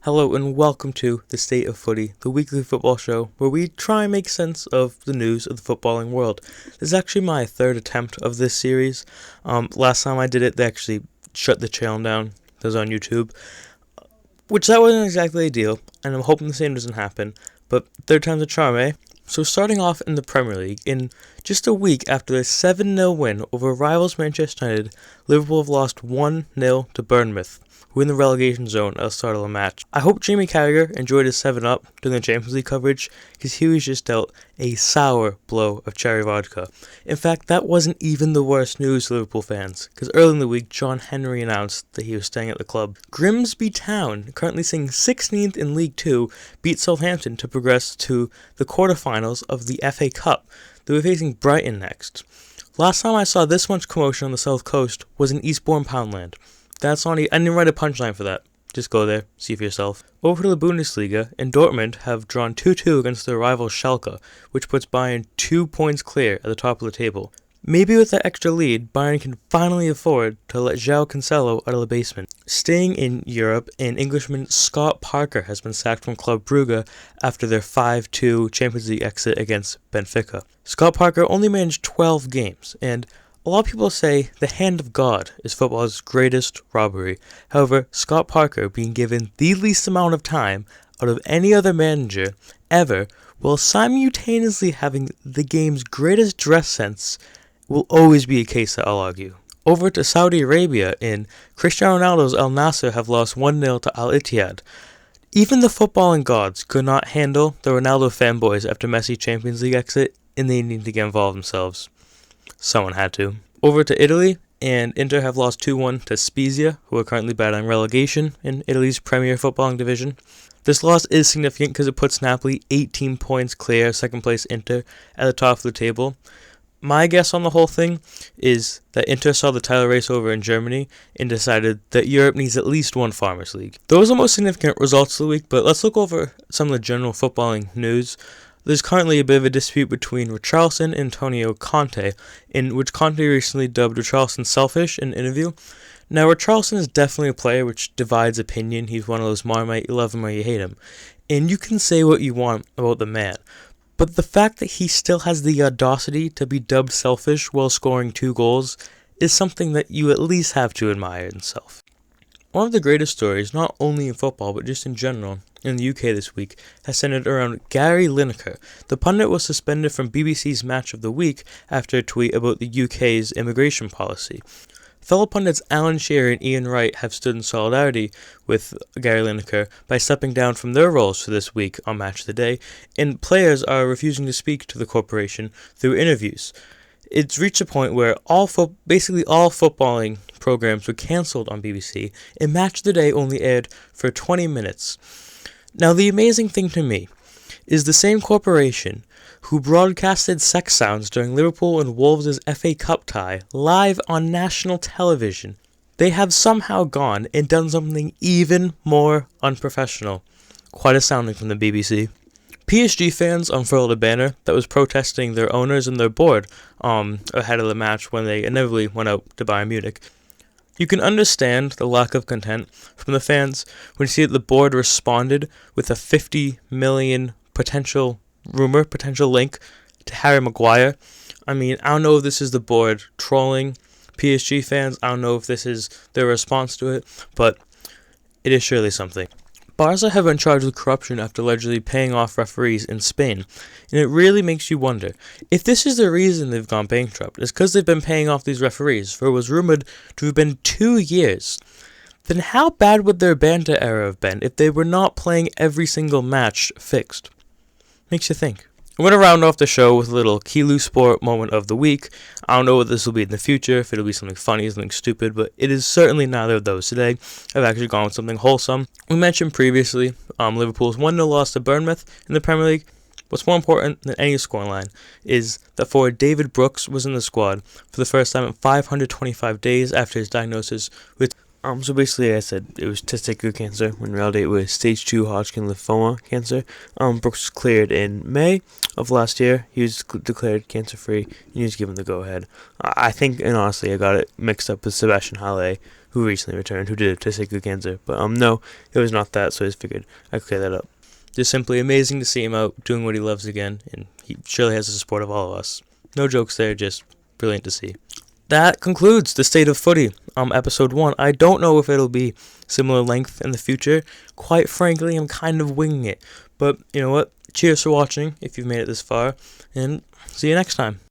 Hello and welcome to The State of Footy, the weekly football show where we try and make sense of the news of the footballing world. This is actually my third attempt of this series. Last time I did it, they actually shut the channel down. That was on YouTube, which that wasn't exactly ideal, and I'm hoping the same doesn't happen, but third time's a charm, eh? So starting off in the Premier League, in just a week after their 7-0 win over rivals Manchester United, Liverpool have lost 1-0 to Bournemouth, who are in the relegation zone at the start of the match. I hope Jamie Carragher enjoyed his 7-up during the Champions League coverage, because he was just dealt a sour blow of cherry vodka. In fact, that wasn't even the worst news to Liverpool fans, because early in the week, John Henry announced that he was staying at the club. Grimsby Town, currently sitting 16th in League 2, beat Southampton to progress to the quarterfinals of the FA Cup. They were facing Brighton next. Last time I saw this much commotion on the South Coast was in Eastbourne Poundland. That's not I didn't write a punchline for that. Just go there, see for yourself. Over to the Bundesliga, and Dortmund have drawn 2-2 against their rival Schalke, which puts Bayern 2 points clear at the top of the table. Maybe with that extra lead, Bayern can finally afford to let João Cancelo out of the basement. Staying in Europe, an Englishman, Scott Parker, has been sacked from Club Brugge after their 5-2 Champions League exit against Benfica. Scott Parker only managed 12 games, and a lot of people say the hand of God is football's greatest robbery. However, Scott Parker being given the least amount of time out of any other manager ever, while simultaneously having the game's greatest dress sense, will always be a case that I'll argue. Over to Saudi Arabia, in Cristiano Ronaldo's Al Nassr have lost 1-0 to Al Ittihad. Even the footballing gods could not handle the Ronaldo fanboys after Messi's Champions League exit, and they needed to get involved themselves. Someone had to. Over to Italy, and Inter have lost 2-1 to Spezia, who are currently battling relegation in Italy's Premier Footballing Division. This loss is significant because it puts Napoli 18 points clear, second place Inter, at the top of the table. My guess on the whole thing is that Inter saw the title race over in Germany and decided that Europe needs at least one Farmers League. Those are the most significant results of the week, but let's look over some of the general footballing news. There's currently a bit of a dispute between Richarlison and Antonio Conte, in which Conte recently dubbed Richarlison selfish in an interview. Now, Richarlison is definitely a player which divides opinion. He's one of those Marmite, you love him or you hate him. And you can say what you want about the man. But the fact that he still has the audacity to be dubbed selfish while scoring 2 goals is something that you at least have to admire in himself. One of the greatest stories, not only in football but just in general, in the UK this week, has centered around Gary Lineker. The pundit was suspended from BBC's Match of the Week after a tweet about the UK's immigration policy. Fellow pundits Alan Shearer and Ian Wright have stood in solidarity with Gary Lineker by stepping down from their roles for this week on Match of the Day, and players are refusing to speak to the corporation through interviews. It's reached a point where basically all footballing programs were cancelled on BBC, and Match of the Day only aired for 20 minutes. Now, the amazing thing to me is the same corporation who broadcasted sex sounds during Liverpool and Wolves' FA Cup tie live on national television. They have somehow gone and done something even more unprofessional. Quite astounding from the BBC. PSG fans unfurled a banner that was protesting their owners and their board ahead of the match when they inevitably went out to Bayern Munich. You can understand the lack of content from the fans when you see that the board responded with a 50 million potential link to Harry Maguire. I mean, I don't know if this is the board trolling PSG fans. I don't know if this is their response to it, but it is surely something. Barca have been charged with corruption after allegedly paying off referees in Spain, and it really makes you wonder if this is the reason they've gone bankrupt. It's because they've been paying off these referees for it was rumored to have been 2 years. Then how bad would their banter era have been if they were not playing every single match fixed? Makes you think. I'm going to round off the show with a little kelusport moment of the week. I don't know what this will be in the future, if it'll be something funny, something stupid, but it is certainly neither of those today. I've actually gone with something wholesome. We mentioned previously Liverpool's 1-0 loss to Bournemouth in the Premier League. What's more important than any scoreline is that forward David Brooks was in the squad for the first time in 525 days after his diagnosis with so basically I said it was testicular cancer, when in reality it was stage 2 Hodgkin lymphoma cancer. Brooks was cleared in May of last year. He was declared cancer-free, and he was given the go-ahead. I think, and honestly, I got it mixed up with Sebastian Halle, who recently returned, who did testicular cancer. But no, it was not that, so I just figured I'd clear that up. Just simply amazing to see him out doing what he loves again, and he surely has the support of all of us. No jokes there, just brilliant to see. That concludes the State of Footy, episode 1. I don't know if it'll be similar length in the future. Quite frankly, I'm kind of winging it. But you know what? Cheers for watching if you've made it this far, and see you next time.